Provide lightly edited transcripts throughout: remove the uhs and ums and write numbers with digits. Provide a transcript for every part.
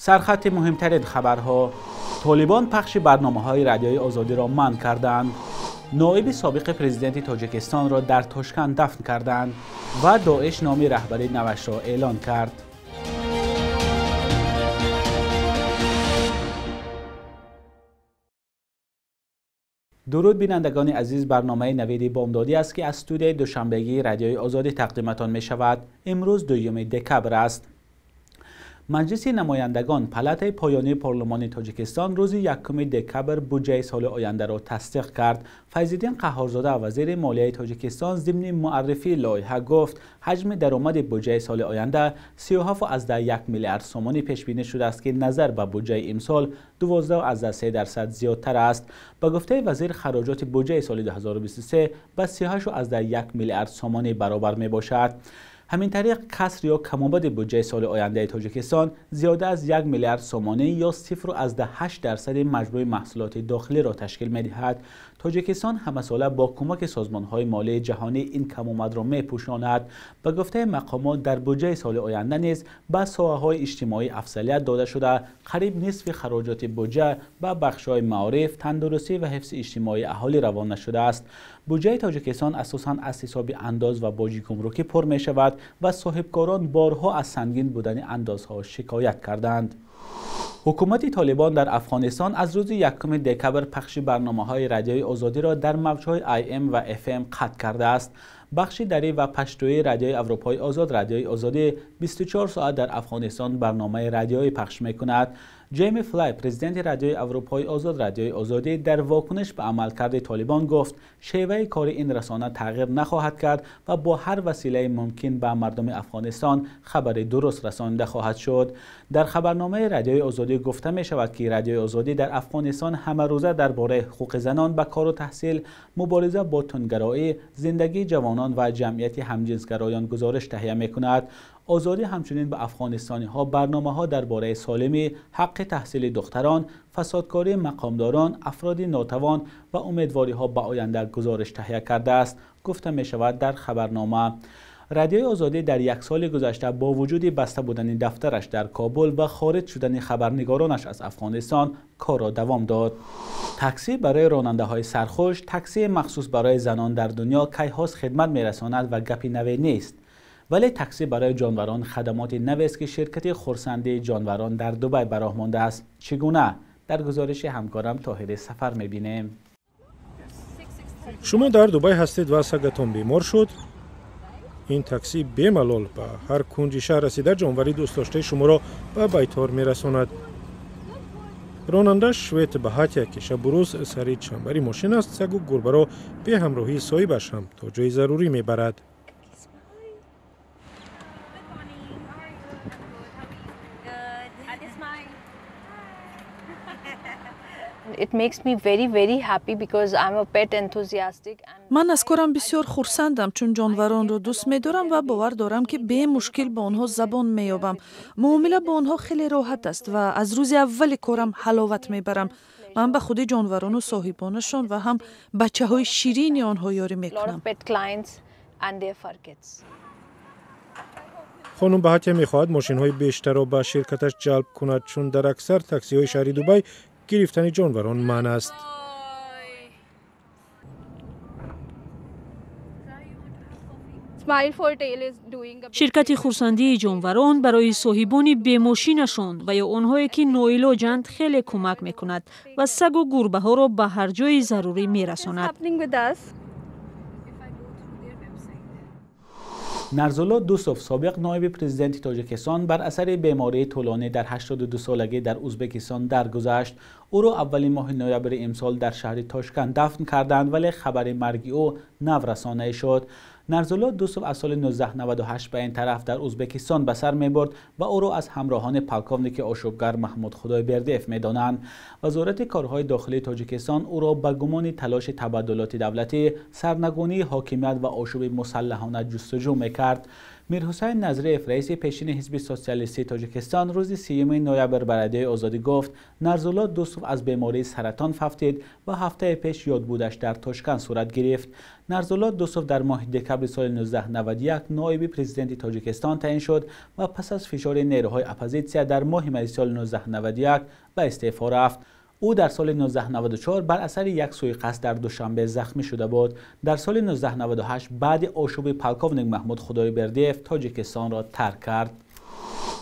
سرخط مهمترین خبرها: طالبان پخش برنامه‌های رادیوی آزادی را منع کردند، نایب سابق پرزیدنت تاجیکستان را در تاشکند دفن کردند و داعش نام رهبر نوش را اعلان کرد. درود بینندگان عزیز، برنامه نوید بامدادی است که از استودیوی دوشنبگی رادیوی آزادی تقدیمتان می شود. امروز 2 دکبر است. مجلس نمایندگان پلات پایانی پارلمان تاجیکستان روز 1 دکبر بودجه سال آینده را تصدیق کرد. فیض‌الدین قهارزاده وزیر مالیه تاجیکستان ضمن معرفی لایحه گفت حجم درآمد بودجه سال آینده 37.1 میلیارد سومانی پیش بینی شده است که نظر به بودجه امسال 12.3% زیادتر است. با گفته وزیر، خراجات بودجه سال 2023 به 38.1 میلیارد سومانی برابر می باشد. همین طریق کسر یا کم‌آمد بودجه سال آینده تاجیکستان زیاده از 1 میلیارد سومانی یا 0.8% مجموع محصولات داخلی را تشکیل می‌دهد. تاجیکستان همه ساله با کمک سازمان‌های مالی جهانی این کم‌آمد را می‌پوشاند. به گفته مقامات در بودجه سال آینده نیز به ساحه‌های اجتماعی افضلیت داده شده. قریب نصف خراجات بودجه به بخش‌های معارف، تندرستی و حفظ اجتماعی اهالی روانه شده است. بودجه تاجیکستان اساساً از حساب انداز و باج گمرکی پر می شود و صاحبکاران بارها از سنگین بودن اندازها شکایت کردند. حکومت طالبان در افغانستان از روز 1 دکبر پخش برنامه‌های رادیوی آزادی را در موج‌های AM و FM قطع کرده است. بخش دری و پشتوی رادیوی اروپای آزاد، رادیوی آزادی 24 ساعت در افغانستان برنامه رادیویی پخش می‌کند. جیمی فلای، پرزیدنت رادیوی اروپای آزاد، رادیوی آزادی، در واکنش به عملکرد طالبان گفت شیوه کار این رسانه تغییر نخواهد کرد و با هر وسیله ممکن به مردم افغانستان خبر درست رسانده خواهد شد. در خبرنامه رادیوی آزادی گفته می شود که رادیوی آزادی در افغانستان همه روزه درباره حقوق زنان به کار و تحصیل، مبارزه با تندگرایی، زندگی جوانان و جمعیت همجنسگرایان گزارش تهیه می کند. آزادی همچنین به افغانستانی ها برنامه ها درباره سالمی، حق تحصیل دختران، فسادکاری مقامداران، افراد ناتوان و امیدواری ها به آینده گزارش تهیه کرده است. گفته می شود در خبرنامه رادیوی آزادی در 1 سال گذشته با وجود بسته بودن دفترش در کابل و خارج شدن خبرنگارانش از افغانستان کار را دوام داد. تاکسی برای راننده های سرخوش، تاکسی مخصوص برای زنان در دنیا کیهاست خدمت می رساند و گپی نوی نیست. ولی تاکسی برای جانوران خدمات نوی است که شرکت خرسندی جانوران در دبی به راه مانده است. چگونه؟ در گزارش همکارم طاهر سفر می‌بینیم. شما در دبی هستید و سگتون بیمار شد؟ این تاکسی بی‌ملال به هر کنج شهر رسیده جانوری دوست داشته شما را به بیتار می‌رساند. راننده شویت بهاتیا که شب و روز سری چنبری ماشین است، سگ و گربه را به همراهی صاحبش هم تا جای ضروری می‌برد. It makes me very happy because I'm a pet enthusiastic. من از کارم بسیار خرسندم چون جانوران را دوست می‌دارم و باور دارم که به مشکل با آنها زبان می‌یابم. معامله با آنها خیلی راحت است و از روز اول کارم حلاوت می‌برم. من به خود جانوران و صاحبانشان و هم بچه‌های شیرین آنها یاری می‌کنم. خانم بهاتیا می‌خواهد ماشین‌های بیشتر را به شرکتش جلب کند چون در اکثر تاکسی‌های شهری دبی گرفتن جانوران منع است. شرکت خرسندی جانوران برای صاحبان بی‌ماشینشان و یا آنهایی که ناعلاجند خیلی کمک می‌کند و سگ و گربه ها را به هر جای ضروری می‌رساند. نرزالله دوستوف، سابق نایب پرزیدنت تاجیکستان، بر اثر بیماری طولانی در 82 سالگی در ازبکستان درگذشت. او را اولین ماه نوامبر امسال در شهر تاشکند دفن کردند ولی خبر مرگ او نورسانه شد. نرزالله دوستوف از سال 1998 به این طرف در ازبکستان به سر می‌برد و او را از همراهان پالکونیک آشوبگر محمود خدایبردیف می‌دانند. وزارت کارهای داخلی تاجیکستان او را به گمان تلاش تبادلات دولتی، سرنگونی حاکمیت و آشوب مسلحانه جستجو می‌کرد. میرحسین نظریف رئیس پیشین حزب سوسیالیستی تاجیکستان روز 30 نوامبر به رادیوی آزادی گفت نرزالله دوسوف از بیماری سرطان ففتید و هفته پیش یاد بودش در تاشکند صورت گرفت. نرزالله دوسوف در ماه دکبر سال 1991 نایب پرزیدنت تاجیکستان تعیین شد و پس از فشار نیروهای اپوزیسیا در ماه می سال 1991 به استعفا رفت. او در سال 1994 بر اثر یک سوءقصد در دوشنبه زخمی شده بود. در سال 1998 بعد آشوب پالکوونیک محمود خدایبردیف تاجیکستان را ترک کرد.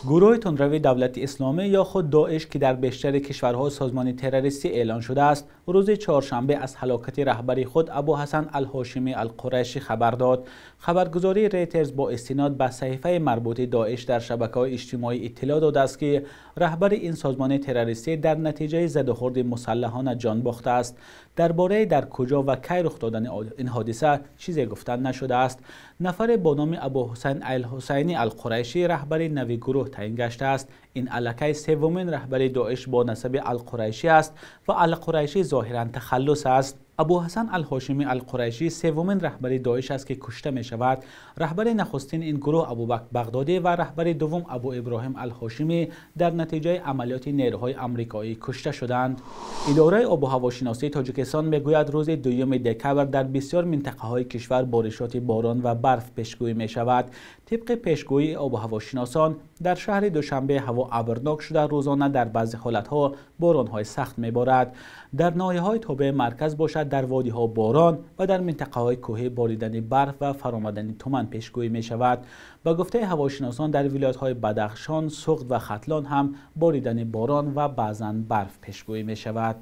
گروه تندروی دولت اسلامی یا خود داعش که در بیشتر کشورها سازمان تروریستی اعلان شده است، روز چهارشنبه از هلاکت رهبر خود ابوحسن الهاشمی القریشی خبر داد. خبرگزاری ریترز با استناد به صحیفه مربوط داعش در شبکه‌های اجتماعی اطلاع داده است که رهبر این سازمان تروریستی در نتیجه زدوخورد مسلحانه جان باخته است. درباره در کجا و کی رخ دادن این حادثه چیزی گفتن نشده است. نفر با نام ابوحسین الحسینی القریشی رهبر نوی گروه تعیین گشته است. این الکی سومین رهبر داعش با نسب القریشی است و القریشی ظاهرا تخلص است. ابوحسن الهاشمی القریشی سومین رهبر داعش است که کشته می شود. رهبر نخستین این گروه ابوبکر بغدادی و رهبر دوم ابو ابراهیم الهاشمی در نتیجه عملیات نیروهای آمریکایی کشته شدند. اداره آب و هواشناسی تاجیکستان میگوید روز 2 دکبر در بسیار منطقه های کشور بارشات باران و برف پیشگویی می شود. طبق پیشگویی آب و هواشناسان در شهر دوشنبه هوا ابرناک شده، روزانه در بعضی حالتها باران های سخت می بارد. در ناحیه های تابع مرکز باشد در وادی ها باران و در منطقه های کوهی باریدن برف و فرآمدن تمن پیشگویی می شود. با گفته هواشناسان در ولایت های بدخشان، سوخت و ختلان هم باریدن باران و بعضاً برف پیشگویی می شود.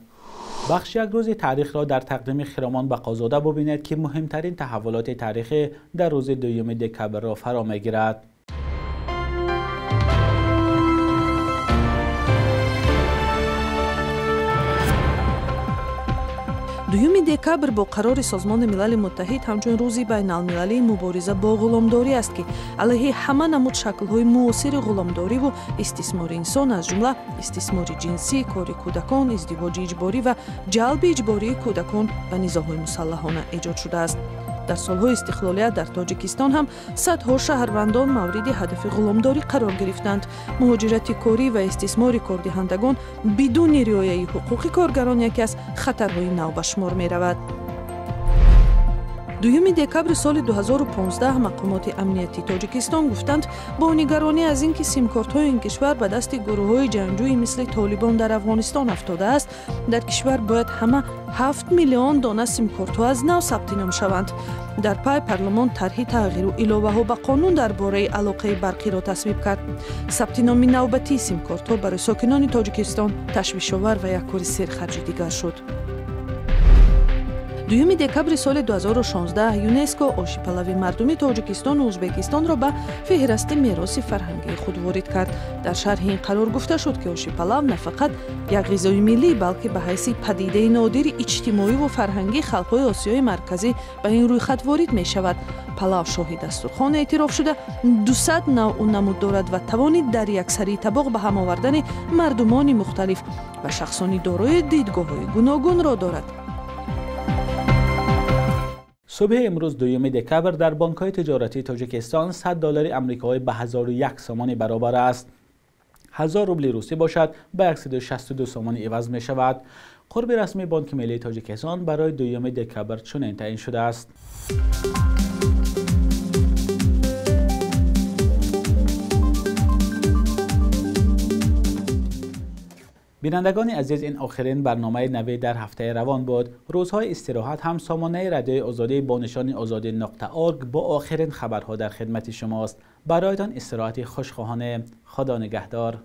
بخش یک روز تاریخ را در تقدیم خرامان بقازاده ببینید که مهمترین تحولات تاریخی در روز 2 دکبر را فرا می گیرد. 2 декабр бо қарори Созмони Милали Муттаҳид ҳамчун рӯзи байналмилалии мубориза бо ғуломдорӣ аст ки алайҳи ҳама намуд шаклҳои муосири ғуломдориву истисмори инсон, аз ҷумла истисмори ҷинсӣ, кори кӯдакон, издивоҷи иҷборӣ ва ҷалби иҷбории кӯдакон ба низоҳои мусаллаҳона эҷод шудааст. дар солҳои истиқлолият дар тоҷикистон ҳам садҳо шаҳрвандон мавриди ҳадафи ғуломдорӣ қарор гирифтанд. муҳоҷирати корӣ ва истисмори кордиҳандагон бидуни риояи ҳуқуқи коргарон яке аз хатарҳои нав ба шумор меравад. 2 декабри соли 2015 мақомоти амнияти тоҷикистон гуфтанд бо нигаронӣ аз ин ки симкортҳои ин кишвар ба дасти гурӯҳҳои ҷангҷӯи мисли толибон дар афғонистон афтодааст, дар кишвар бояд ҳама 7 миллион дона симкортҳо аз нав сабтином шаванд. дар пай парлумон тарҳи тағйиру иловаҳо ба қонун дар бораи алоқаи барқиро тасвиб кард. сабтиноми навбатии симкортҳо барои сокинони тоҷикистон ташвишовар ва як кори серхарҷи дигар шуд. 2 декабри соли 2016 ЮНЕСКО ошипалави мардуми Тоҷикистону Узбекистонро ба феҳристи мероси фарҳангии худ ворид кард. дар шарҳи ин қарор гуфта шуд ки ошипалав на фақат як ғизои миллӣ, балки ба ҳайси падидаи нодири иҷтимоиву фарҳангии халқҳои Осиёи марказӣ ба ин рӯйхат ворид мешавад. палав шоҳи дастурхон эътироф шуда 200 навъу намуд дорад ва тавонид дар яксарии табоқ ба ҳам овардани мардумони мухталиф ва шахсони дорои дидгоҳҳои гуногунро дорад. صبح امروز 2 دکبر در بانک‌های تجارتی تاجیکستان $100 آمریکایی به 1001 سومانی برابر است. 1000 روبل روسی باشد به 162 سومانی عوض می شود. قرب رسمی بانک ملی تاجیکستان برای 2 دکبر چنین تعیین شده است. بینندگان عزیز، این آخرین برنامه نوید در هفته روان بود. روزهای استراحت هم سامانه رادیوی آزادی با نشان azadi.org با آخرین خبرها در خدمت شماست. برایتان استراحتی خوشخواهانه. خدا نگهدار.